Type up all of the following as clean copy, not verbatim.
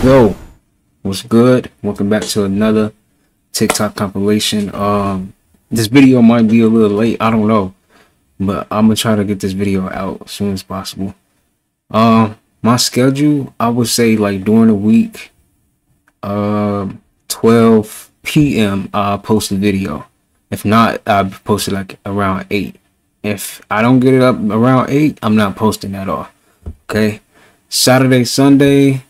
Yo, what's good? Welcome back to another TikTok compilation. This video might be a little late, I don't know, but I'm gonna try to get this video out as soon as possible. My schedule, I would say like during the week, 12 p.m. I'll post a video. If not, I'll post it like around 8. If I don't get it up around 8, I'm not posting at all. Okay, Saturday, Sunday,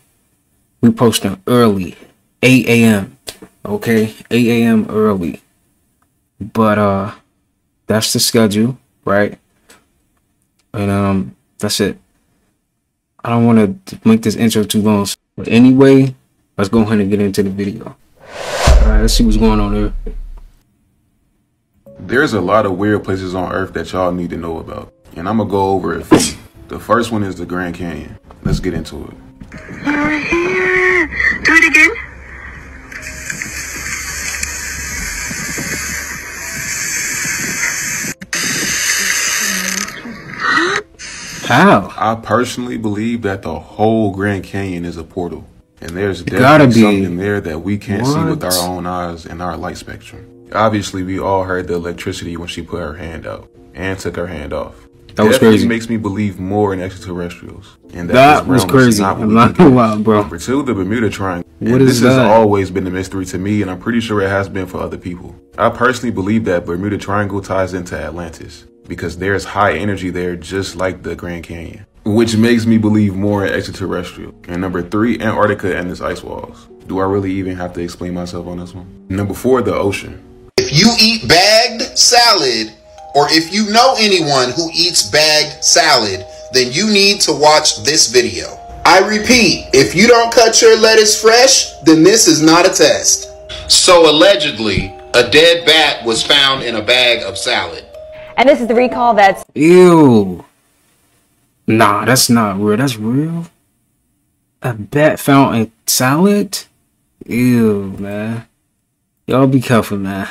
we posting early, 8 a.m. Okay, 8 a.m. early. But that's the schedule, right? And that's it. I don't want to make this intro too long, but anyway, let's go ahead and get into the video. All right, let's see what's going on here. There's a lot of weird places on Earth that y'all need to know about, and I'm gonna go over it. The first one is the Grand Canyon. Let's get into it. You're here. Do it again. How? I personally believe that the whole Grand Canyon is a portal, and there's definitely something there that we can't see with our own eyes and our light spectrum. Obviously, we all heard the electricity when she put her hand out and took her hand off. That was crazy. Makes me believe more in extraterrestrials. And that was crazy. I'm not gonna lie, bro. Number 2, the Bermuda Triangle. What is that? This has always been a mystery to me, and I'm pretty sure it has been for other people. I personally believe that Bermuda Triangle ties into Atlantis, because there's high energy there just like the Grand Canyon, which makes me believe more in extraterrestrial. And number 3, Antarctica and its ice walls. Do I really even have to explain myself on this one? Number 4, the ocean. If you eat bagged salad, or if you know anyone who eats bagged salad, then you need to watch this video. I repeat, if you don't cut your lettuce fresh, then this is not a test. So allegedly, a dead bat was found in a bag of salad. And this is the recall that's... Ew. Nah, that's not real. That's real? A bat found in salad? Ew, man. Y'all be careful, man.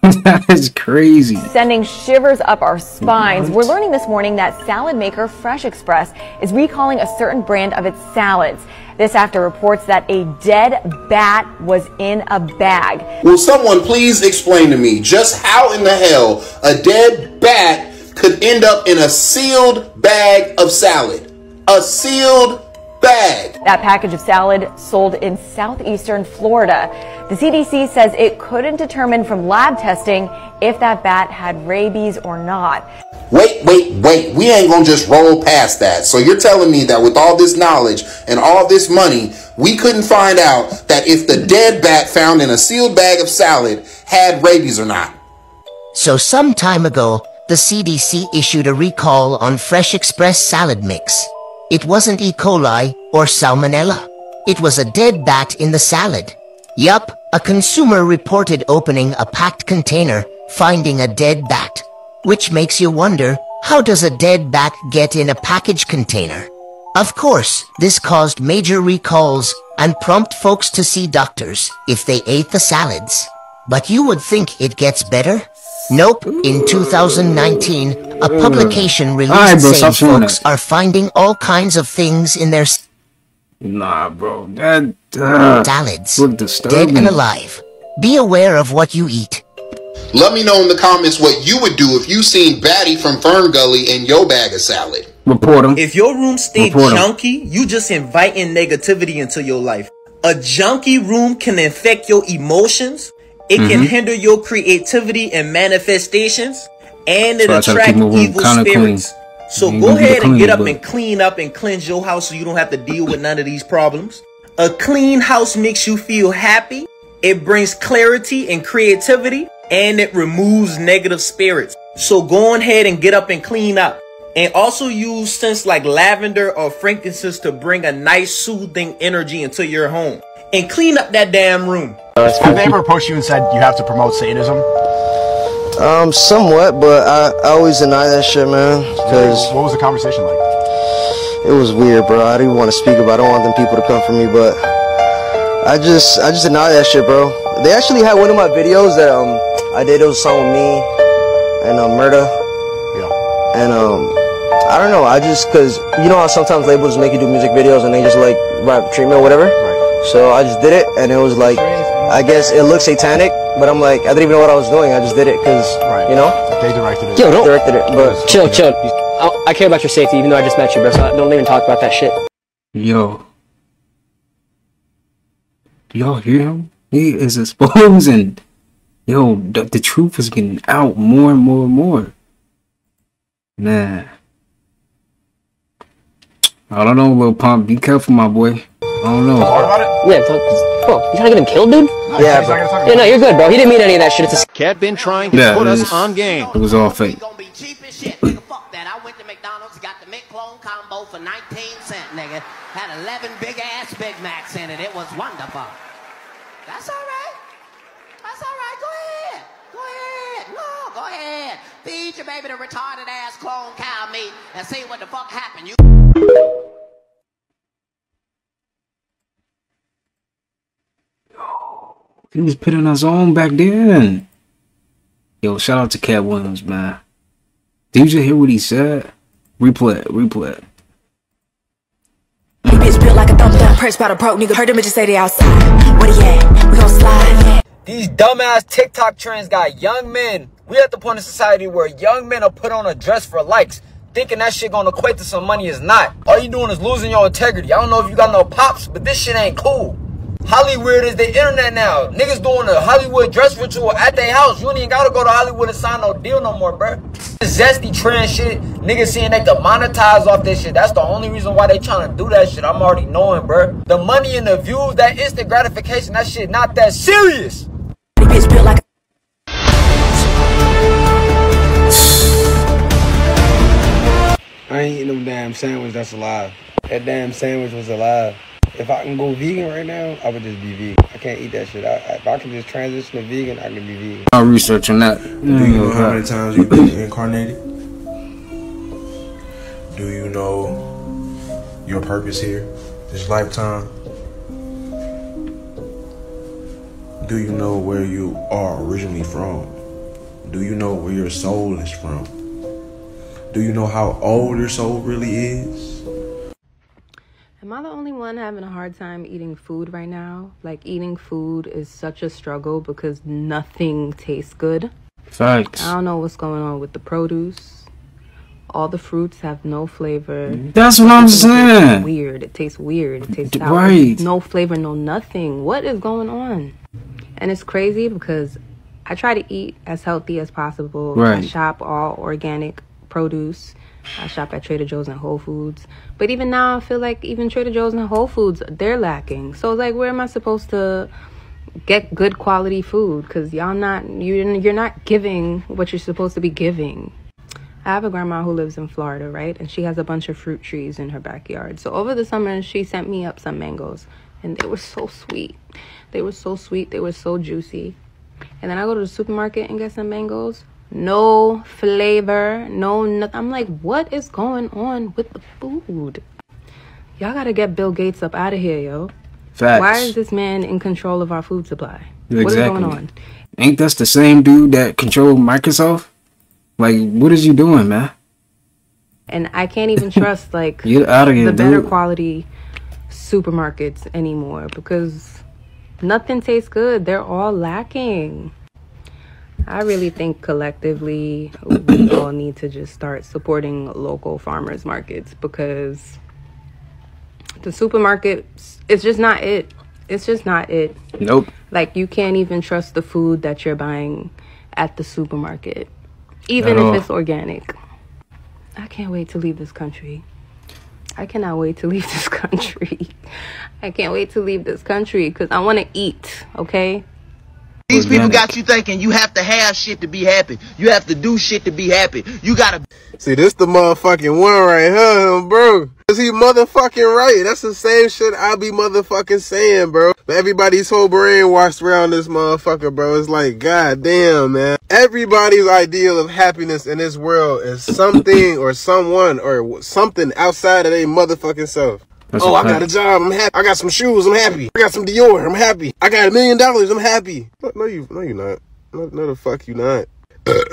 That is crazy. Sending shivers up our spines. We're learning this morning that salad maker Fresh Express is recalling a certain brand of its salads. This after reports that a dead bat was in a bag. Will someone please explain to me just how in the hell a dead bat could end up in a sealed bag of salad? A sealed bag. That package of salad sold in southeastern Florida. The CDC says it couldn't determine from lab testing if that bat had rabies or not. Wait. We ain't gonna just roll past that. So you're telling me that with all this knowledge and all this money, we couldn't find out that if the dead bat found in a sealed bag of salad had rabies or not? So some time ago, the CDC issued a recall on Fresh Express salad mix. It wasn't E. coli or salmonella. It was a dead bat in the salad. Yup, a consumer reported opening a packed container, finding a dead bat. Which makes you wonder, how does a dead bat get in a package container? Of course, this caused major recalls and prompt folks to see doctors if they ate the salads. But you would think it gets better? Nope. In 2019, a publication released saying folks are finding all kinds of things in their Nah, bro. That salads, dead and alive. Be aware of what you eat. Let me know in the comments what you would do if you seen Batty from Fern Gully in your bag of salad. Report him. If your room stay junky, you just inviting negativity into your life. A junky room can infect your emotions. It can hinder your creativity and manifestations, and it attracts evil spirits. So go ahead and get up and clean up and cleanse your house so you don't have to deal with none of these problems. A clean house makes you feel happy. It brings clarity and creativity, and it removes negative spirits. So go ahead and get up and clean up. And also use scents like lavender or frankincense to bring a nice soothing energy into your home. And clean up that damn room. Have they ever approached you and said you have to promote Satanism? Somewhat, but I always deny that shit, man. Cause what was the conversation like? It was weird, bro. I didn't want to speak about it. I don't want them people to come for me, but I just deny that shit, bro. They actually had one of my videos that I did. It was a song with me and Murda. Yeah. And I don't know, I just, cause you know how sometimes labels make you do music videos and they just like rap treatment or whatever? Right. So I just did it, and it was like, I guess it looked satanic, but I'm like, I didn't even know what I was doing. I just did it because, you know, They directed it. Yo, don't directed it. But chill. I care about your safety, even though I just met you, bro. So don't even talk about that shit. Yo. Do y'all hear him? He is exposing. Yo, the truth is getting out more and more and more. Man. I don't know, Lil Pump. Be careful, my boy. I don't know. Talk about it? Yeah, bro, you trying to get him killed, dude? yeah, bro. Yeah, no, you're good, bro. He didn't mean any of that shit. It's a Cat been trying to put us on game. It was all fake. Gonna be cheap as shit, nigga. Fuck that. I went to McDonald's, got the McClone combo for 19 cents, nigga. Had 11 big ass Big Macs in it. It was wonderful. That's all right. That's all right. Go ahead. Go ahead. No, go ahead. Feed your baby the retarded ass clone cow meat and see what the fuck happened. You. He was putting us on back then. Yo, shout out to Cat Williams, man. Did you hear what he said? Replay it. Bitch built like a thumb down, pressed by the broke nigga. Heard them bitches say they outside. Where they at? We gon' slide. These dumbass TikTok trends got young men. We at the point in society where young men are put on a dress for likes, thinking that shit gonna equate to some money. Is not. All you doing is losing your integrity. I don't know if you got no pops, but this shit ain't cool. Hollywood is the internet now. Niggas doing a Hollywood dress ritual at their house. You ain't even gotta go to Hollywood and sign no deal no more, bruh. This zesty trend shit, niggas seeing they can monetize off this shit. That's the only reason why they trying to do that shit. I'm already knowing, bruh. The money and the views, that instant gratification, that shit not that serious. Bitch built like I ain't eating no damn sandwich that's alive. That damn sandwich was alive. If I can go vegan right now, I would just be vegan. I can't eat that shit. If I can just transition to vegan, I can be vegan. I'll research on that. Do you know how many times you've been incarnated? Do you know your purpose here, this lifetime? Do you know where you are originally from? Do you know where your soul is from? Do you know how old your soul really is? Am I the only one having a hard time eating food right now? Like, eating food is such a struggle because nothing tastes good. Facts. I don't know what's going on with the produce. All the fruits have no flavor. That's what I'm saying. Weird. It tastes weird. It tastes sour. Right. No flavor, no nothing. What is going on? And it's crazy because I try to eat as healthy as possible. Right. I shop all organic produce. I shop at Trader Joe's and Whole Foods. But even now, I feel like even Trader Joe's and Whole Foods, they're lacking. So, like, where am I supposed to get good quality food? Because you're not giving what you're supposed to be giving. I have a grandma who lives in Florida, right? And she has a bunch of fruit trees in her backyard. So over the summer, she sent me up some mangoes. And they were so sweet. They were so sweet. They were so juicy. And then I go to the supermarket and get some mangoes. No flavor, no nothing. I'm like, what is going on with the food? Y'all gotta get Bill Gates up out of here, yo. Facts. Why is this man in control of our food supply? Exactly. What is going on? Ain't that the same dude that controlled Microsoft? Like, what is you doing, man? And I can't even trust, like, Get out of here, the better dude. quality supermarkets anymore because nothing tastes good. They're all lacking. I really think collectively we all need to just start supporting local farmers markets because the supermarkets, it's just not it. It's just not it. Nope. Like, you can't even trust the food that you're buying at the supermarket, even if it's organic. I can't wait to leave this country. I cannot wait to leave this country. I can't wait to leave this country because I want to eat, okay? These people got you thinking you have to have shit to be happy. You have to do shit to be happy. You gotta... See, this the motherfucking one right here, bro. Is he motherfucking right? That's the same shit I be motherfucking saying, bro. But everybody's so brainwashed around this motherfucker, bro. It's like, goddamn, man. Everybody's ideal of happiness in this world is something or someone or something outside of their motherfucking self. That's I got a job, I'm happy. I got some shoes, I'm happy. I got some Dior, I'm happy. I got $1 million, I'm happy. No, you're not. No, the fuck you not.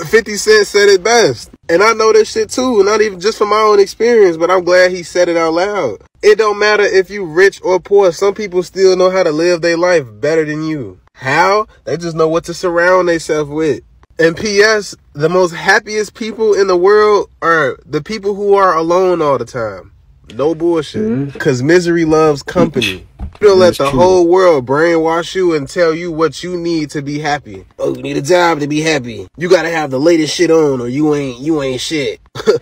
50 Cent said it best. And I know this shit too, not even just from my own experience, but I'm glad he said it out loud. It don't matter if you rich or poor. Some people still know how to live their life better than you. How? They just know what to surround themselves with. And P.S., the most happiest people in the world are the people who are alone all the time. No bullshit. Because misery loves company. You don't let the whole world brainwash you and tell you what you need to be happy. Oh, you need a job to be happy. You gotta have the latest shit on or you ain't shit.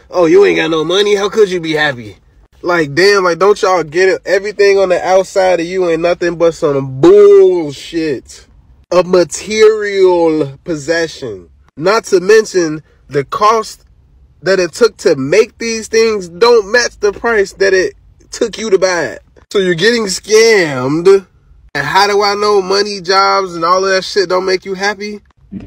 Oh, you ain't got no money? How could you be happy? Like, damn, like, don't y'all get it? Everything on the outside of you ain't nothing but some bullshit. A material possession. Not to mention the cost that it took to make these things don't match the price that it took you to buy it. So you're getting scammed. And how do I know money, jobs, and all of that shit don't make you happy?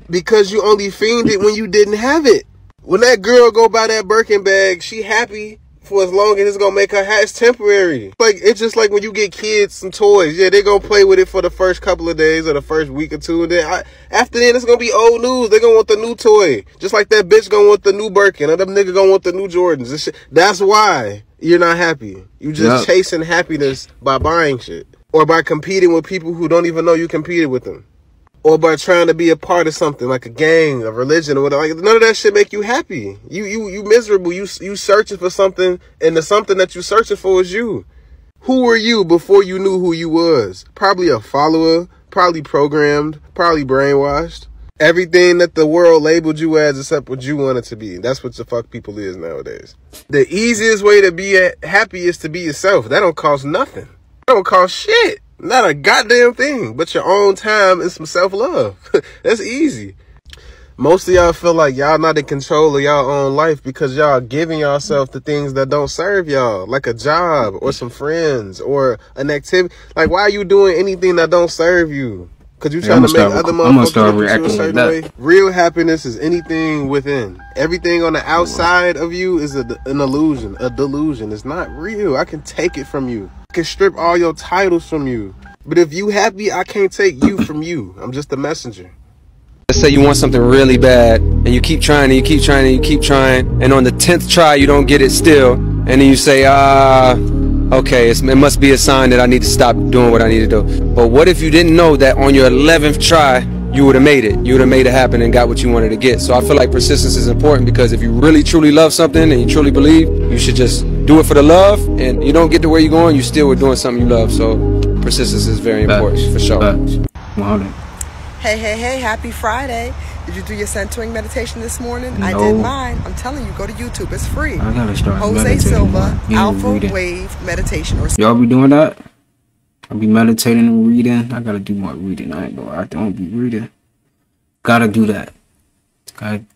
Because you only fiend it when you didn't have it. When that girl go buy that Birkin bag, she happy for as long as it's gonna make her happy. It's temporary. Like, it's just like when you get kids some toys. Yeah, they gonna play with it for the first couple of days or the first week or two. And then after then, it's gonna be old news. They gonna want the new toy. Just like that bitch gonna want the new Birkin or them nigga gonna want the new Jordans. This shit. That's why you're not happy. You just chasing happiness by buying shit. Or by competing with people who don't even know you competed with them. Or by trying to be a part of something like a gang, a religion, or whatever. Like, none of that shit make you happy. You miserable. You searching for something, and the something that you searching for is you. Who were you before you knew who you was? Probably a follower, probably programmed, probably brainwashed. Everything that the world labeled you as except what you wanted to be. That's what the fuck people is nowadays. The easiest way to be happy is to be yourself. That don't cost nothing. That don't cost shit. Not a goddamn thing, but your own time and some self-love. That's easy. Most of y'all feel like y'all not in control of y'all own life because y'all giving yourself the things that don't serve y'all, like a job or some friends or an activity. Like, why are you doing anything that don't serve you? Because you trying to make other motherfuckers look at you a certain way. Real happiness is anything within. Everything on the outside of you is an illusion, a delusion. It's not real. I can take it from you. I can strip all your titles from you. But if you happy, I can't take you from you. I'm just a messenger. Let's say you want something really bad, and you keep trying, and you keep trying, and you keep trying, and on the 10th try, you don't get it still, and then you say, okay, it must be a sign that I need to stop doing what I need to do. But what if you didn't know that on your 11th try, you would have made it? You would have made it happen and got what you wanted to get. So I feel like persistence is important because if you really, truly love something and you truly believe, you should just do it for the love, and you don't get to where you're going, you still were doing something you love. So persistence is very important, for sure. Hey, happy Friday. Did you do your centering meditation this morning? No. I did mine. I'm telling you, go to YouTube. It's free. I gotta start Jose Silva, Alpha reading. Wave Meditation. Or y'all be doing that? I'll be meditating and reading. I gotta do more reading. I ain't gonna, I don't be reading. Gotta do that.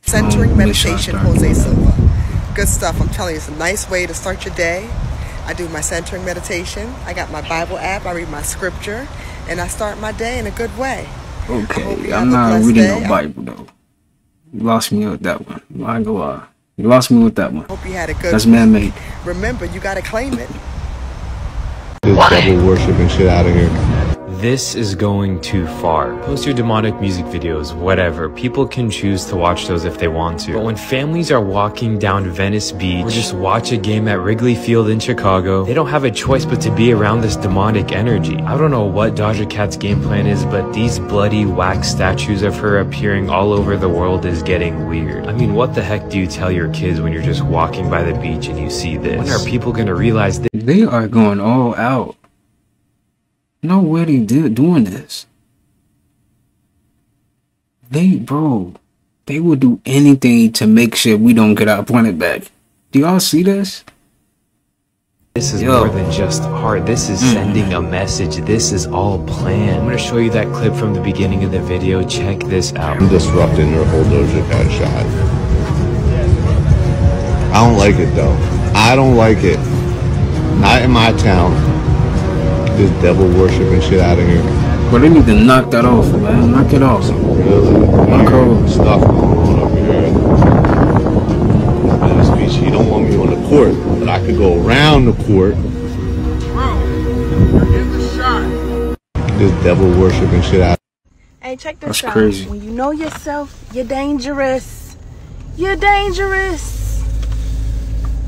Centering meditation, Jose Silva. Good stuff. I'm telling you, it's a nice way to start your day. I do my centering meditation. I got my Bible app. I read my scripture. And I start my day in a good way. Okay, I'm not reading no Bible though. You lost me with that one. I go you lost me with that one. Hope you had a good That's man-made. Remember, you gotta claim it. This devil worshiping shit out of here. This is going too far. Post your demonic music videos, whatever. People can choose to watch those if they want to. But when families are walking down Venice Beach or just watch a game at Wrigley Field in Chicago, they don't have a choice but to be around this demonic energy. I don't know what Doja Cat's game plan is, but these bloody wax statues of her appearing all over the world is getting weird. I mean, what the heck do you tell your kids when you're just walking by the beach and you see this? When are people gonna realize that they are going all out? No way they doing this. They will do anything to make sure we don't get our planet back. Do y'all see this? this is more than just art? This is sending a message. This is all planned. I'm gonna show you that clip from the beginning of the video. Check this out. I'm disrupting your whole Doja Cat shot. I don't like it though. I don't like it. Not in my town. This devil worshiping shit out of here. But they need to knock that off, man. Knock it off. Really weird stuff going on over here. In this beach, you don't want me on the court, but I could go around the court. Bro, you're getting the shot. This devil worshiping shit out. Hey, check this That's out. crazy. When you know yourself, you're dangerous. you're dangerous.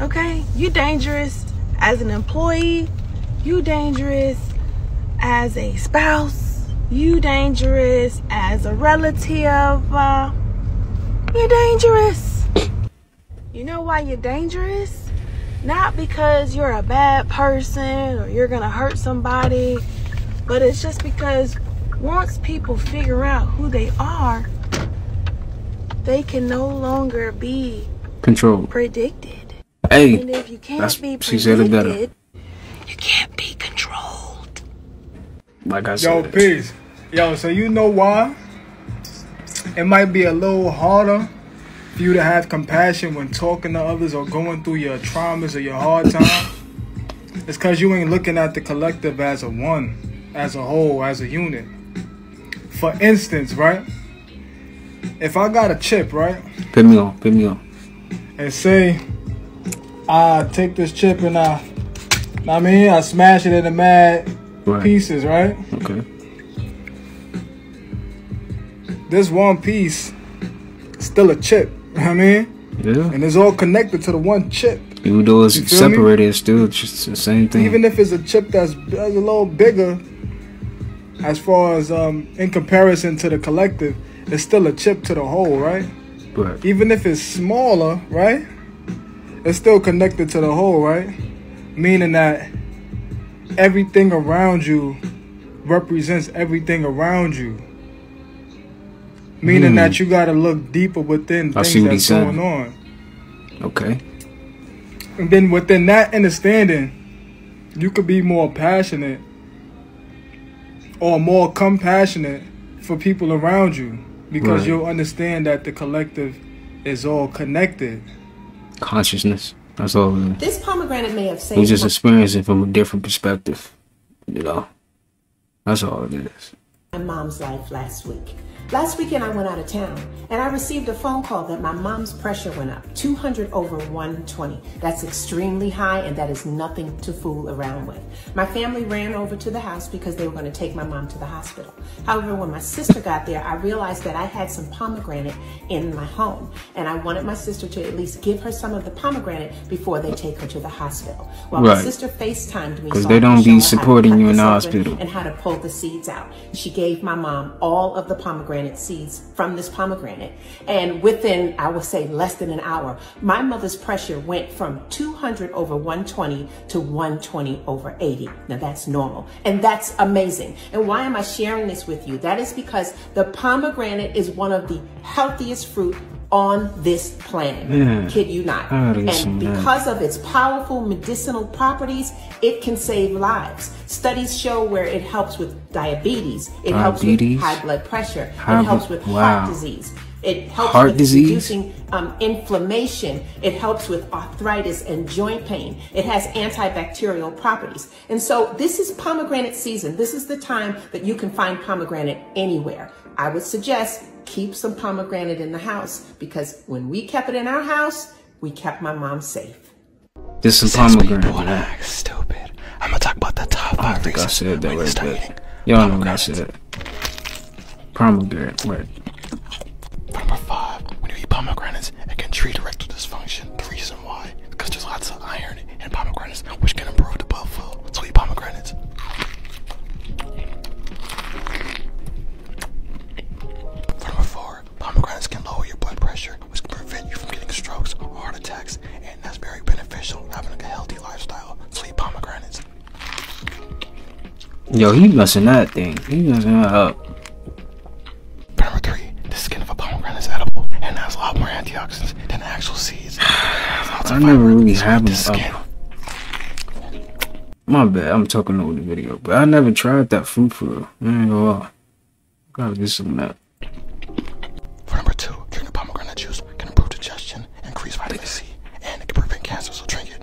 Okay? You're dangerous as an employee. You dangerous as a spouse. You dangerous as a relative. You're dangerous. You know why you're dangerous? Not because you're a bad person or you're gonna hurt somebody, but it's just because once people figure out who they are, they can no longer be controlled, predicted. Hey, and if you can't that's, be she said it better. You can't be controlled. Like I said. Yo, peace. Yo, so you know why? It might be a little harder for you to have compassion when talking to others or going through your traumas or your hard time. It's because you ain't looking at the collective as a one, as a whole, as a unit. For instance, right? If I got a chip, right? Put me on. And say, I take this chip and I smash it into mad pieces, right? Okay. This one piece is still a chip, you know what I mean? Yeah. And it's all connected to the one chip. Even though it's separated, it's still just the same thing. Even if it's a chip that's a little bigger, as far as in comparison to the collective, it's still a chip to the whole, right? Right. Even if it's smaller, right? It's still connected to the whole, right? Meaning that everything around you represents everything around you. Meaning that you gotta look deeper within things that's going on. Okay. And then within that understanding, you could be more passionate or more compassionate for people around you, because you'll understand that the collective is all connected. Consciousness. That's all it is. This pomegranate may have saved. We just experience it from a different perspective. You know. That's all it is. My mom's life last week. Last weekend I went out of town and I received a phone call that my mom's pressure went up 200 over 120. That's extremely high, and that is nothing to fool around with. My family ran over to the house because they were going to take my mom to the hospital. However, when my sister got there, I realized that I had some pomegranate in my home, and I wanted my sister to at least give her some of the pomegranate before they take her to the hospital. Well, my sister FaceTimed me because they don't be supporting you in the hospital and how to pull the seeds out. She gave my mom all of the pomegranate seeds from this pomegranate, and within, I would say, less than an hour, my mother's pressure went from 200 over 120 to 120 over 80. Now that's normal, and that's amazing. And why am I sharing this with you? That is because the pomegranate is one of the healthiest fruit on this planet. Yeah. Kid you not. And because of its powerful medicinal properties, it can save lives. Studies show where it helps with diabetes, it helps with high blood pressure, it helps with heart disease, it helps with reducing inflammation, it helps with arthritis and joint pain, it has antibacterial properties. And so this is pomegranate season. This is the time that you can find pomegranate anywhere. I would suggest keep some pomegranate in the house, because when we kept it in our house, we kept my mom safe. This is pomegranate. Stupid. I'm gonna talk about the top 5 reasons. I said that right there. Y'all know what I said. Pomegranate, right. Number 5. When you eat pomegranates, it can treat erectile dysfunction. The reason why, because there's lots of iron in pomegranates, which can improve the blood flow. So eat pomegranates. Number 4. Pomegranates can lower your blood pressure, which can prevent you from getting strokes or heart attacks, and that's very beneficial having a healthy lifestyle. So eat pomegranates. Yo, he messing that thing. He messing that up. Number 3. The skin of a pomegranate is edible and has a lot more antioxidants than the actual seeds. I never really have them. My bad, I'm talking over the video, but I never tried that fruit for real. I ain't gonna lie. Gotta get some of that. For number 2, drinking pomegranate juice can improve digestion, increase vitamin C, and it can prevent cancer, so drink it.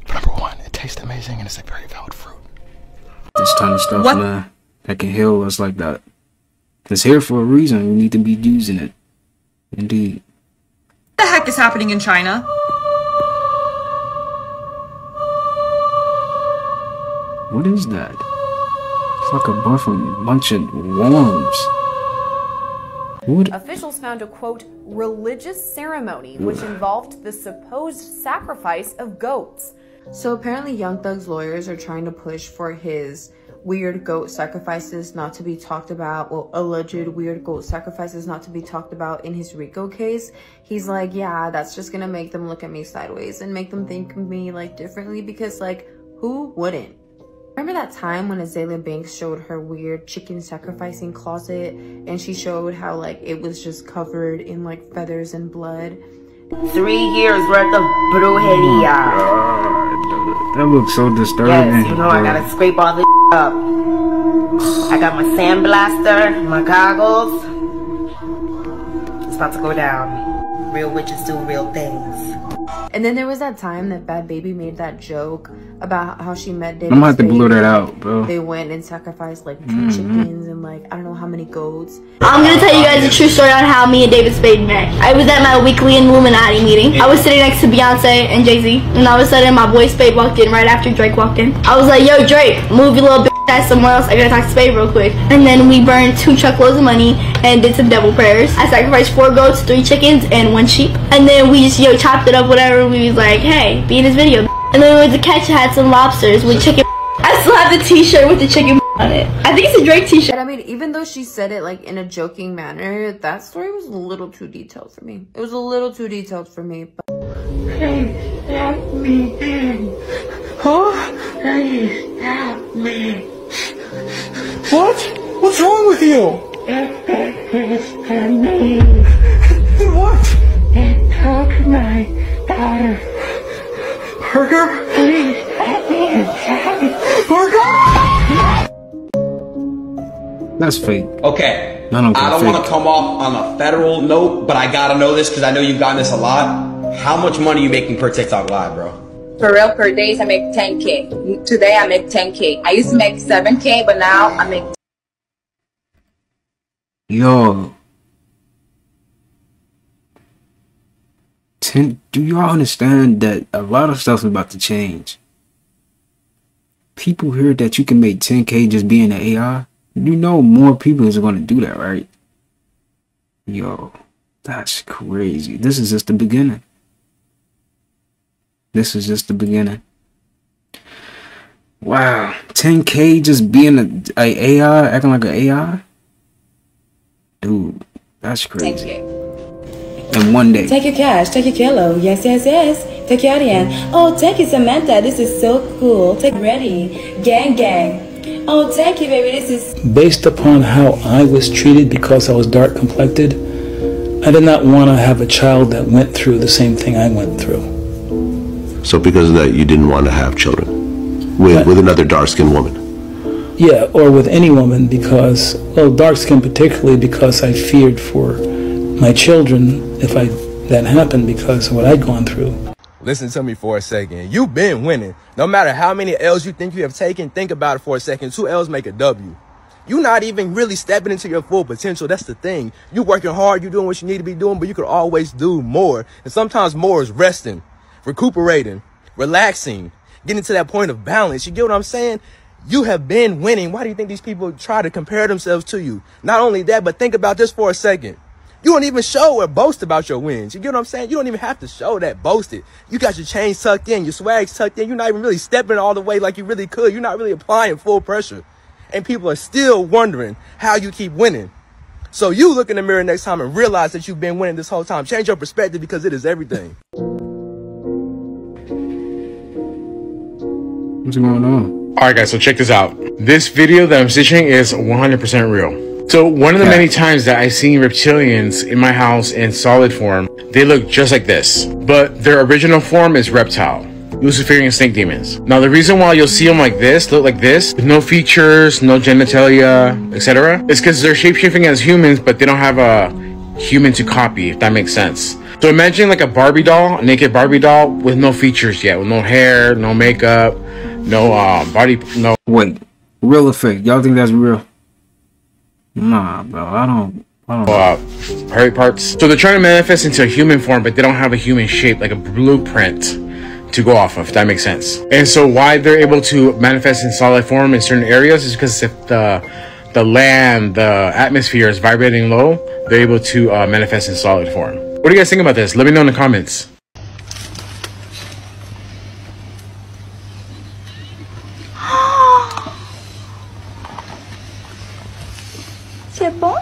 For number 1, it tastes amazing and it's a very valid fruit. This tiny stuff, man, that can heal us like that. It's here for a reason. We need to be using it. Indeed. What the heck is happening in China? What is that? It's like a bunch of worms. Officials found a, quote, religious ceremony which involved the supposed sacrifice of goats. So apparently Young Thug's lawyers are trying to push for his weird goat sacrifices not to be talked about, well, alleged weird goat sacrifices not to be talked about in his RICO case. He's like, yeah, that's just gonna make them look at me sideways and make them think of me like differently, because like, who wouldn't? Remember that time when Azalea Banks showed her weird chicken sacrificing closet and she showed how like it was just covered in like feathers and blood? 3 years worth of brujeria. That looks so disturbing. Yes, you know I gotta scrape all this up. I got my sandblaster, my goggles. It's about to go down. Real witches do real things. And then there was that time that Bad Baby made that joke about how she met David. I'm gonna have to blur that out, bro. They went and sacrificed like 2 chickens and like I don't know how many goats. I'm gonna tell you guys a true story on how me and David Spade met. I was at my weekly Illuminati meeting. I was sitting next to Beyonce and Jay-Z, and all of a sudden my boy Spade walked in right after Drake walked in. I was like, yo Drake, move your little bitch ass somewhere else. I gotta talk to Spade real quick. And then we burned 2 truckloads of money and did some devil prayers. I sacrificed 4 goats, 3 chickens, and 1 sheep. And then we just chopped it up, whatever. We was like, hey, be in this video. And then we went to catch, had some lobsters with chicken. I still have the t-shirt with the chicken on it. I think it's a Drake t-shirt. I mean, even though she said it like in a joking manner, that story was a little too detailed for me. It was a little too detailed for me. But please help me in. Huh? Please help me. What? What's wrong with you? What? It took my daughter. Burger? Please help me inside. Burger? That's fake. Okay. I don't want to come off on a federal note, but I gotta know this because I know you've gotten this a lot. How much money are you making per TikTok live, bro? For real, per days I make 10K. Today I make 10K. I used to make 7K, but now I make. Yo. Do y'all understand that a lot of stuff is about to change? People hear that you can make 10K just being an AI. You know more people is going to do that, right? Yo, that's crazy. This is just the beginning. This is just the beginning. Wow, 10K just being a AI, acting like an AI? Dude, that's crazy. In one day. Take your cash, take your kilo. Yes, yes, yes. Take your audience. Oh, thank you, Samantha. This is so cool. Take ready. Gang, gang. Oh, thank you, baby. This is... Based upon how I was treated because I was dark complected, I did not want to have a child that went through the same thing I went through. So because of that, you didn't want to have children with another dark-skinned woman? Yeah, or with any woman because, well, dark-skinned particularly because I feared for my children if that happened because of what I'd gone through. Listen to me for a second. You've been winning. No matter how many L's you think you have taken, think about it for a second. 2 L's make a W. You're not even really stepping into your full potential. That's the thing. You're working hard. You're doing what you need to be doing, but you could always do more. And sometimes more is resting, recuperating, relaxing, getting to that point of balance. You get what I'm saying? You have been winning. Why do you think these people try to compare themselves to you? Not only that, but think about this for a second. You don't even show or boast about your wins. You get what I'm saying? You don't even have to show that, boast it. You got your chains tucked in, your swag's tucked in. You're not even really stepping all the way like you really could. You're not really applying full pressure. And people are still wondering how you keep winning. So you look in the mirror next time and realize that you've been winning this whole time. Change your perspective because it is everything. What's going on? Alright guys, so check this out. This video that I'm stitching is 100% real. So one of the many times that I've seen reptilians in my house in solid form, they look just like this. But their original form is reptile, Luciferian snake demons. Now the reason why you'll see them like this, look like this, with no features, no genitalia, etc. is because they're shapeshifting as humans, but they don't have a human to copy, if that makes sense. So imagine like a Barbie doll, a naked Barbie doll with no features yet, with no hair, no makeup, no body, no. Wait, real or fake? Y'all think that's real? Nah, bro, I don't hairy parts. So they're trying to manifest into a human form, but they don't have a human shape, like a blueprint to go off of, if that makes sense. And so why they're able to manifest in solid form in certain areas is because if the the land, the atmosphere is vibrating low, they're able to manifest in solid form. What do you guys think about this? Let me know in the comments. C'est bon?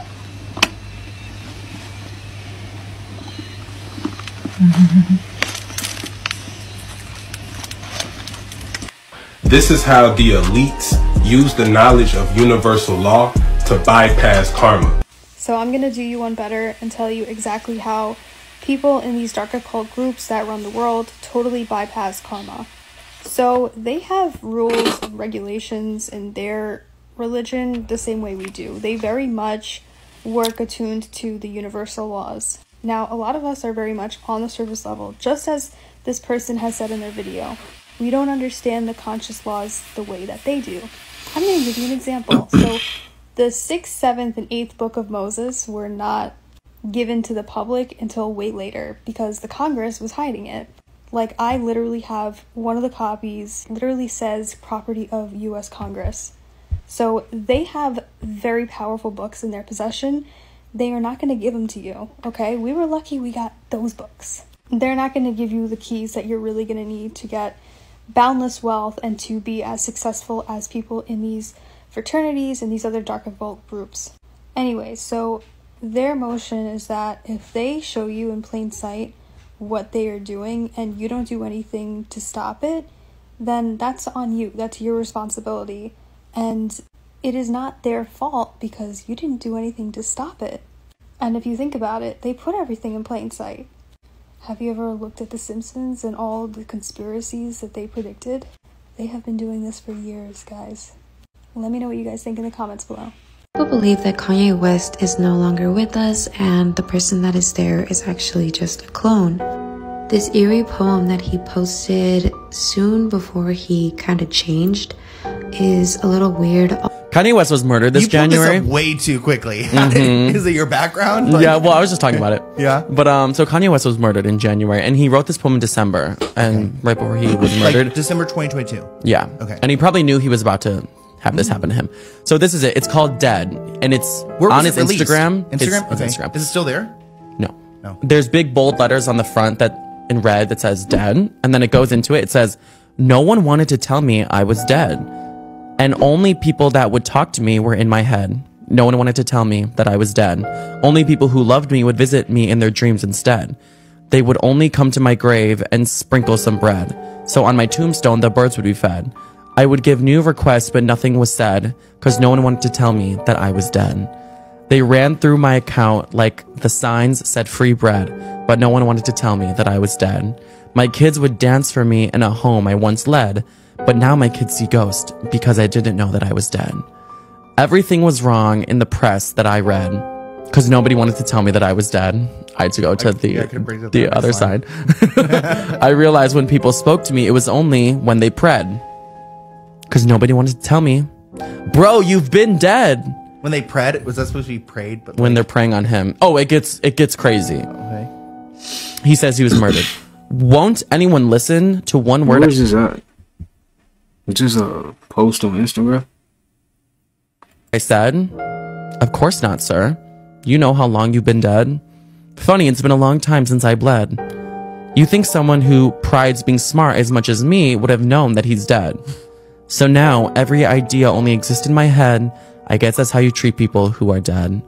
This is how the elites use the knowledge of universal law to bypass karma. So I'm gonna do you one better and tell you exactly how people in these dark occult groups that run the world totally bypass karma. So they have rules and regulations in their religion the same way we do. They very much work attuned to the universal laws. Now, a lot of us are very much on the surface level, just as this person has said in their video. We don't understand the conscious laws the way that they do. I'm going to give you an example. So the 6th, 7th, and 8th book of Moses were not given to the public until way later because the Congress was hiding it. Like, I literally have one of the copies, literally says property of US Congress. So they have very powerful books in their possession. They are not going to give them to you, okay? We were lucky we got those books. They're not going to give you the keys that you're really going to need to get boundless wealth and to be as successful as people in these fraternities and these other dark occult groups. Anyway, so their motion is that if they show you in plain sight what they are doing and you don't do anything to stop it, then that's on you. That's your responsibility. And it is not their fault because you didn't do anything to stop it. And if you think about it, they put everything in plain sight. Have you ever looked at The Simpsons and all the conspiracies that they predicted? They have been doing this for years, guys. Let me know what you guys think in the comments below. People believe that Kanye West is no longer with us and the person that is there is actually just a clone. This eerie poem that he posted soon before he kind of changed is a little weird. Kanye West was murdered this January. You pulled this up way too quickly. Is it your background? Like, yeah, well, I was just talking about it. Yeah. But so Kanye West was murdered in January, and he wrote this poem in December, and right before he was murdered. Like December 2022. Yeah. Okay. And he probably knew he was about to have this happen to him. So this is it. It's called Dead, and it's on his Instagram. Instagram? It's Okay. Instagram. Is it still there? No. No. There's big bold letters on the front that in red that says dead, and then it goes into it. It says, "No one wanted to tell me I was dead. And only people that would talk to me were in my head. No one wanted to tell me that I was dead. Only people who loved me would visit me in their dreams instead. They would only come to my grave and sprinkle some bread. So on my tombstone, the birds would be fed. I would give new requests, but nothing was said, because no one wanted to tell me that I was dead. They ran through my account like the signs said free bread, but no one wanted to tell me that I was dead. My kids would dance for me in a home I once led, but now my kids see ghosts because I didn't know that I was dead. Everything was wrong in the press that I read because nobody wanted to tell me that I was dead. I had to go to the other side. I realized when people spoke to me, it was only when they prayed because nobody wanted to tell me, bro, you've been dead. When they prayed, was that supposed to be prayed? But when they're praying on him. Oh, it gets crazy. Okay. He says he was murdered. Won't anyone listen to one word? Where is this at? It's just a post on Instagram. I said, of course not, sir. You know how long you've been dead. Funny, it's been a long time since I bled. You think someone who prides being smart as much as me would have known that he's dead. So now, every idea only exists in my head. I guess that's how you treat people who are dead.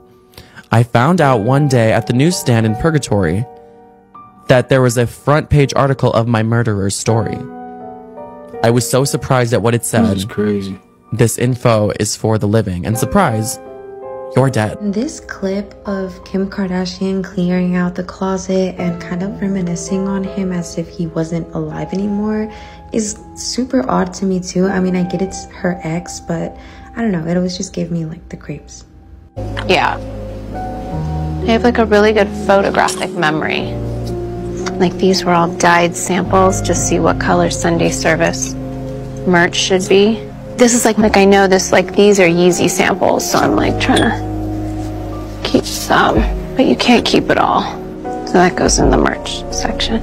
I found out one day at the newsstand in Purgatory that there was a front page article of my murderer's story. I was so surprised at what it said. That's crazy. This info is for the living. And surprise, you're dead. This clip of Kim Kardashian clearing out the closet and kind of reminiscing on him as if he wasn't alive anymore is super odd to me too. I mean, I get it's her ex, but I don't know. It always just gave me like the creeps. Yeah. I have like a really good photographic memory. Like these were all dyed samples. Just see what color Sunday service merch should be. This is like I know this, like these are Yeezy samples, so I'm like trying to keep some, but you can't keep it all. So that goes in the merch section.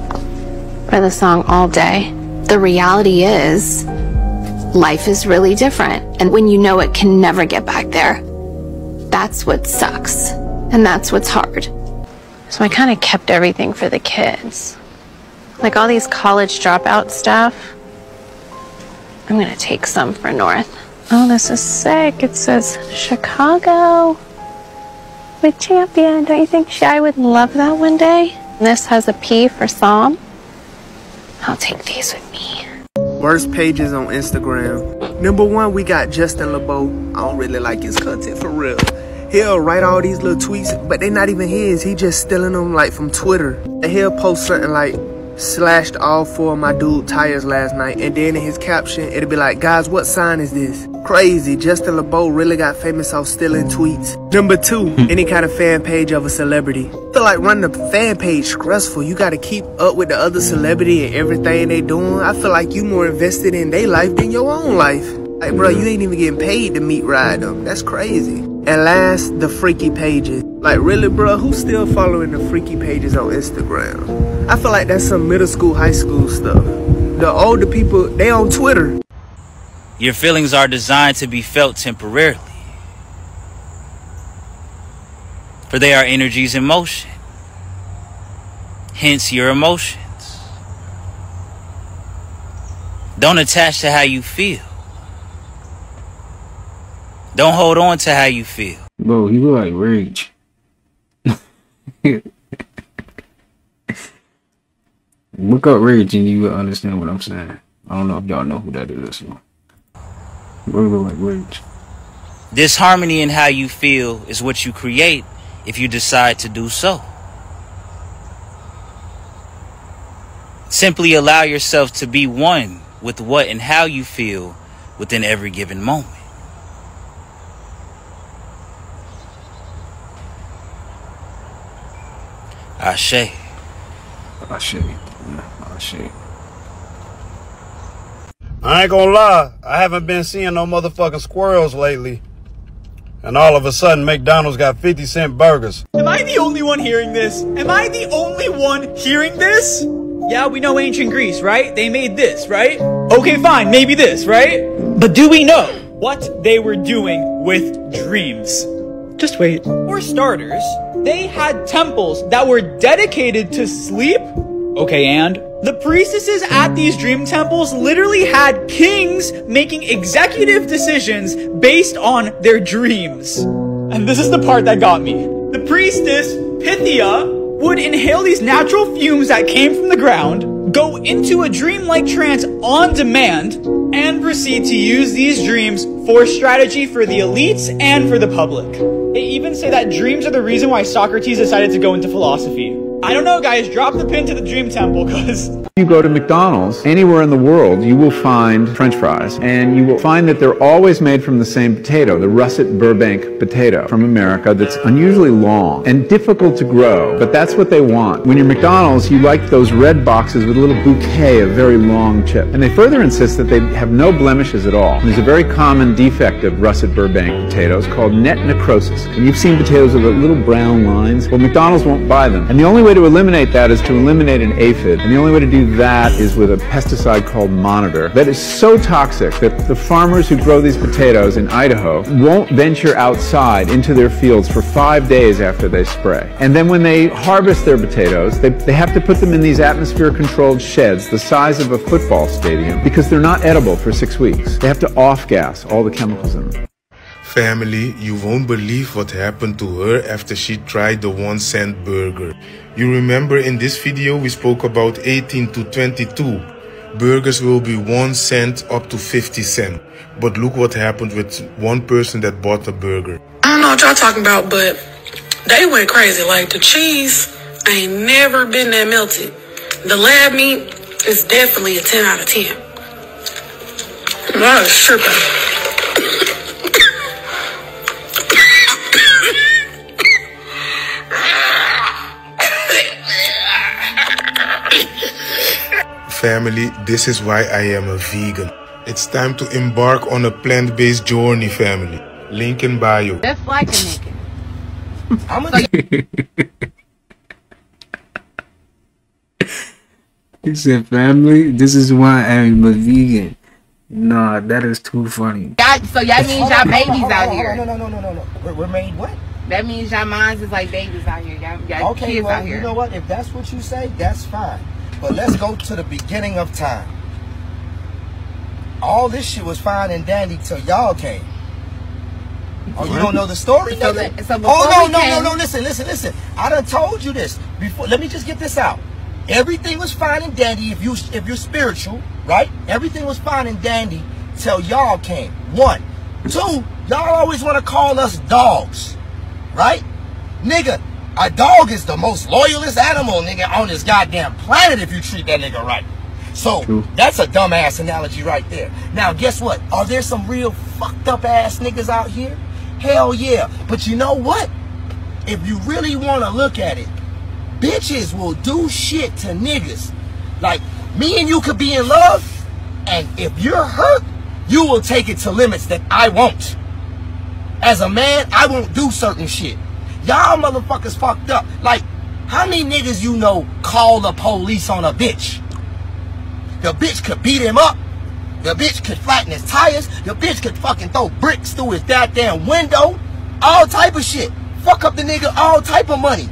For the song All Day, the reality is life is really different. And when you know it can never get back there, that's what sucks. And that's what's hard. So I kind of kept everything for the kids. Like all these college dropout stuff. I'm gonna take some for North. Oh, this is sick. It says Chicago with Champion. Don't you think Shy would love that one day? This has a P for Psalm. I'll take these with me. Worst pages on Instagram. Number one, we got Justin LeBeau. I don't really like his content for real. He'll write all these little tweets, but they're not even his. He just stealing them like from Twitter. And he'll post something like, slashed all 4 of my dude tires last night. And then in his caption, it'll be like, guys, what sign is this? Crazy. Justin LeBeau really got famous off stealing tweets. Number 2, any kind of fan page of a celebrity. I feel like running a fan page stressful. You got to keep up with the other celebrity and everything they doing. I feel like you more invested in their life than your own life. Like, bro, you ain't even getting paid to meet ride them. That's crazy. And last, the freaky pages. Like, really, bro, who's still following the freaky pages on Instagram? I feel like that's some middle school, high school stuff. The older people, they on Twitter. Your feelings are designed to be felt temporarily. For they are energies in motion. Hence your emotions. Don't attach to how you feel. Don't hold on to how you feel. Bro, he look like Rage. Look up Rage and you will understand what I'm saying. I don't know if y'all know who that is. So. Bro, look like Rage. Disharmony in how you feel is what you create if you decide to do so. Simply allow yourself to be one with what and how you feel within every given moment. Ashe. Ashe. Ashe. I ain't gonna lie, I haven't been seeing no motherfucking squirrels lately. And all of a sudden, McDonald's got 50-cent burgers. Am I the only one hearing this? Am I the only one hearing this? Yeah, we know ancient Greece, right? They made this, right? Okay, fine, maybe this, right? But do we know what they were doing with dreams? Just wait. For starters, they had temples that were dedicated to sleep. Okay, and? The priestesses at these dream temples literally had kings making executive decisions based on their dreams. And this is the part that got me. The priestess, Pythia, would inhale these natural fumes that came from the ground, go into a dreamlike trance on demand, and proceed to use these dreams for strategy for the elites and for the public. They even say that dreams are the reason why Socrates decided to go into philosophy. I don't know, guys. Drop the pin to the dream temple, because... You go to McDonald's, anywhere in the world, you will find French fries, and you will find that they're always made from the same potato, the russet Burbank potato from America that's unusually long and difficult to grow, but that's what they want. When you're McDonald's, you like those red boxes with a little bouquet of very long chips. And they further insist that they have no blemishes at all. And there's a very common defect of russet Burbank potatoes called net necrosis. And you've seen potatoes with little brown lines. Well, McDonald's won't buy them. And the only way to eliminate that is to eliminate an aphid. And the only way to do that is with a pesticide called Monitor that is so toxic that the farmers who grow these potatoes in Idaho won't venture outside into their fields for 5 days after they spray. And then when they harvest their potatoes, they have to put them in these atmosphere-controlled sheds the size of a football stadium because they're not edible for 6 weeks. They have to off-gas all the chemicals in them. Family, you won't believe what happened to her after she tried the 1-cent burger. You remember in this video we spoke about 18 to 22. Burgers will be 1 cent up to 50 cents. But look what happened with one person that bought a burger. I don't know what y'all talking about, but they went crazy. Like, the cheese ain't never been that melted. The lab meat is definitely a 10 out of 10. That is tripping. Family, this is why I am a vegan. It's time to embark on a plant-based journey, family. Link in bio. That's like a nigga. He said, family, this is why I am a vegan. Nah, that is too funny. So that means y'all babies out here. No. We're made what? That means y'all minds is like babies out here. Y'all Okay, kids well, out here. you know what? If that's what you say, that's fine. But let's go to the beginning of time. All this shit was fine and dandy till y'all came. Oh, you don't know the story, nigga? No, listen. I done told you this before. Let me just get this out. Everything was fine and dandy if you're spiritual, right? Everything was fine and dandy till y'all came. 1. 2, y'all always want to call us dogs, right? Nigga, a dog is the most loyalist animal, nigga, on this goddamn planet if you treat that nigga right. So, that's a dumbass analogy right there. Now, guess what? Are there some real fucked up ass niggas out here? Hell yeah. But you know what? If you really want to look at it, bitches will do shit to niggas. Like, me and you could be in love, and if you're hurt, you will take it to limits that I won't. As a man, I won't do certain shit. Y'all motherfuckers fucked up. Like, how many niggas you know call the police on a bitch? The bitch could beat him up. The bitch could flatten his tires. The bitch could fucking throw bricks through his goddamn window. All type of shit. Fuck up the nigga all type of money.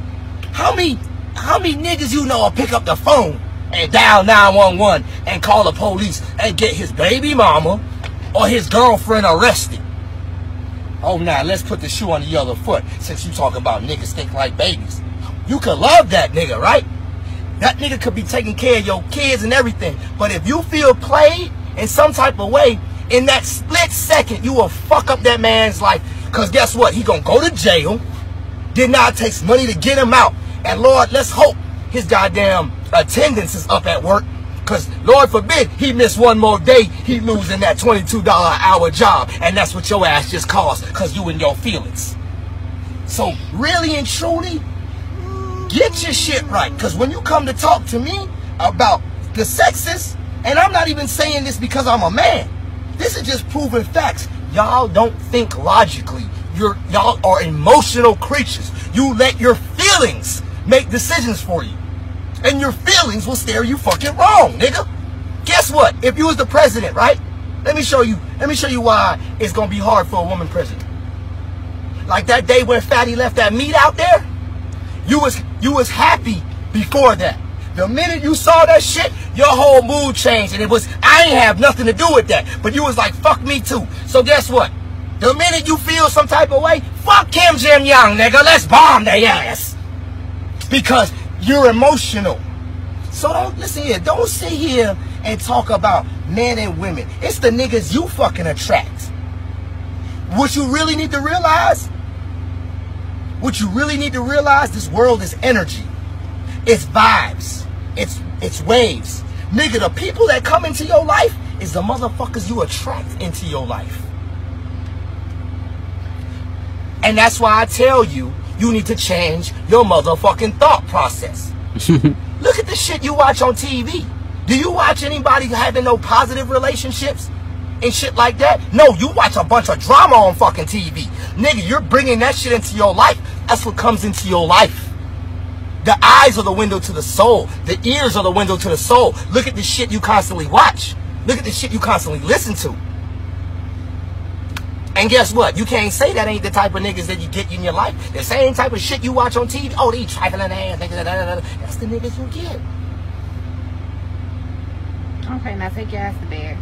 How many niggas you know will pick up the phone and dial 911 and call the police and get his baby mama or his girlfriend arrested? Oh, now let's put the shoe on the other foot since you talk about niggas think like babies. You could love that nigga, right? That nigga could be taking care of your kids and everything. But if you feel played in some type of way, in that split second, you will fuck up that man's life. Because guess what? He gonna go to jail. Then now it takes money to get him out. And Lord, let's hope his goddamn attendance is up at work. Because Lord forbid he miss one more day, he losing that $22 an hour job. And that's what your ass just caused because you in your feelings. So really and truly, get your shit right. Because when you come to talk to me about the sexist, and I'm not even saying this because I'm a man. This is just proven facts. Y'all don't think logically. Y'all are emotional creatures. You let your feelings make decisions for you. And your feelings will steer you fucking wrong, nigga. Guess what? If you was the president, right? Let me show you why it's gonna be hard for a woman president. Like that day when Fatty left that meat out there, you was happy before that. The minute you saw that shit, your whole mood changed, and I ain't have nothing to do with that. But you was like, fuck me too. So guess what? The minute you feel some type of way, fuck Kim Jong-un, nigga. Let's bomb their ass. Because you're emotional. So don't sit here and talk about men and women. It's the niggas you fucking attract. What you really need to realize, this world is energy. It's vibes. It's waves. Nigga, the people that come into your life is the motherfuckers you attract into your life. And that's why I tell you, you need to change your motherfucking thought process. Look at the shit you watch on TV. Do you watch anybody having no positive relationships and shit like that? No, you watch a bunch of drama on fucking TV. Nigga, you're bringing that shit into your life. That's what comes into your life. The eyes are the window to the soul. The ears are the window to the soul. Look at the shit you constantly watch. Look at the shit you constantly listen to. And guess what? You can't say that ain't the type of niggas that you get in your life. The same type of shit you watch on TV. Oh, these trifling ass niggas. That's the niggas you get. Okay, now take your ass to bed.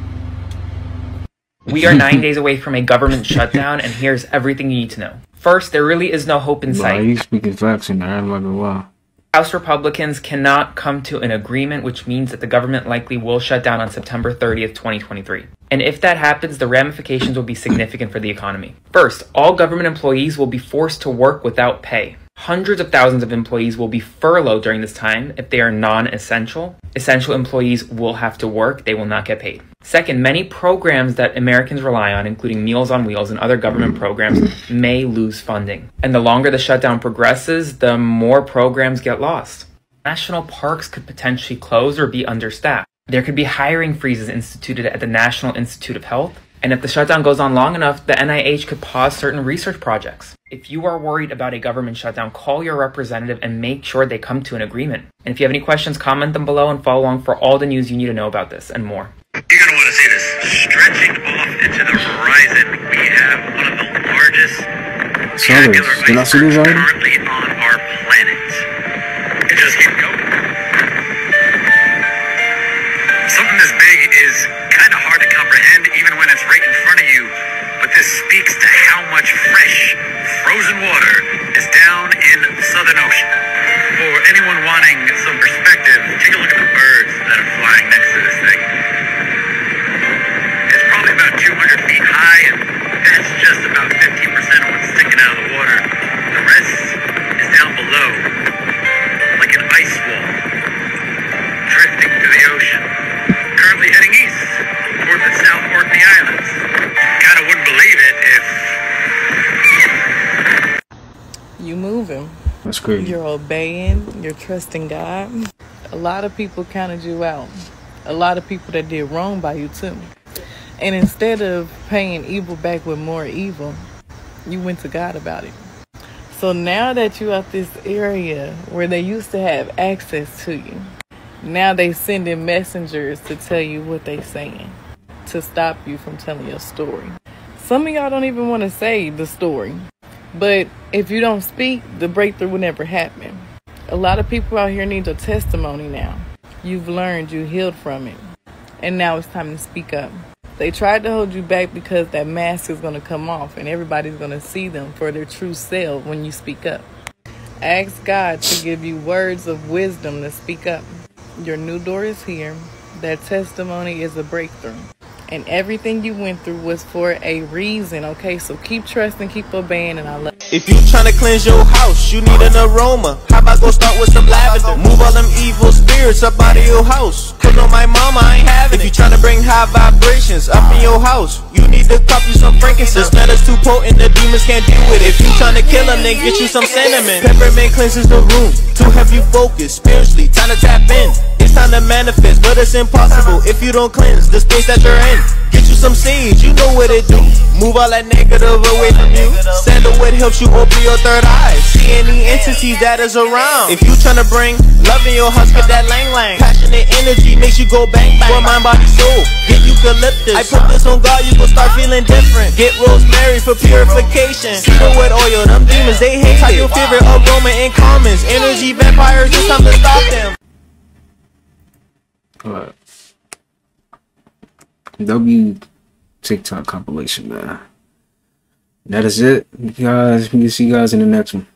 We are 9 days away from a government shutdown, and here's everything you need to know. First, there really is no hope in sight. He's speaking facts in there. I'm not gonna lie. House Republicans cannot come to an agreement, which means that the government likely will shut down on September 30th, 2023. And if that happens, the ramifications will be significant for the economy. First, all government employees will be forced to work without pay. Hundreds of thousands of employees will be furloughed during this time if they are non-essential. Essential employees will have to work, they will not get paid. Second, many programs that Americans rely on, including Meals on Wheels and other government programs, may lose funding. And the longer the shutdown progresses, the more programs get lost. National parks could potentially close or be understaffed. There could be hiring freezes instituted at the National Institute of Health. And if the shutdown goes on long enough, the NIH could pause certain research projects. If you are worried about a government shutdown, call your representative and make sure they come to an agreement. And if you have any questions, comment them below and follow along for all the news you need to know about this and more. You're gonna want to see this. Stretching off into the horizon, we have one of the largest tabular icebergs currently on our planet. It just keeps going. Something this big is kind of hard to comprehend even when it's right in front of you, but this speaks to how much fresh, frozen water is down in the Southern Ocean. For anyone wanting some perspective, take a look at the birds that are flying next to this thing. It's probably about 200 feet high, and that's just about 15% of what's sticking out of the water. The rest is down below, like an ice wall, drifting to the ocean. Currently heading east, toward the South Orkney Islands. Kinda wouldn't believe it if... You moving. That's crazy. You're obeying. You're trusting God. A lot of people counted you out. A lot of people that did wrong by you too. And instead of paying evil back with more evil, you went to God about it. So now that you're out this area where they used to have access to you, now they sending messengers to tell you what they saying, to stop you from telling your story. Some of y'all don't even want to say the story. But if you don't speak, the breakthrough will never happen. A lot of people out here need a testimony now. You've learned, you healed from it. And now it's time to speak up. They tried to hold you back because that mask is going to come off and everybody's going to see them for their true self when you speak up. Ask God to give you words of wisdom to speak up. Your new door is here. That testimony is a breakthrough. And everything you went through was for a reason, okay? So keep trusting, keep obeying, and I love you. If you tryna cleanse your house, you need an aroma. How about go start with some lavender? Move all them evil spirits up out of your house. Cause on my mama, I ain't having it. If you tryna bring high vibrations up in your house, you need to cop you some frankincense. The smell is too potent, the demons can't deal with it. If you tryna kill them, then get you some cinnamon. Peppermint cleanses the room to have you focus spiritually. Time to tap in. It's time to manifest, but it's impossible if you don't cleanse the space that you're in. Get you some seeds, you know what it do. Move all that negative away from you. Sandalwood helps you open your third eye. See any entities that is around. If you tryna bring love in your house, get that lang lang. Passionate energy makes you go bang bang. For mind, body, soul, get eucalyptus. I put this on God, you gon' start feeling different. Get rosemary for purification. Cedarwood oil, them demons, they hate it. Your favorite aroma in commons. Energy vampires, it's time to stop them. Alright. W TikTok compilation, man. That is it, guys. We can see you guys in the next one.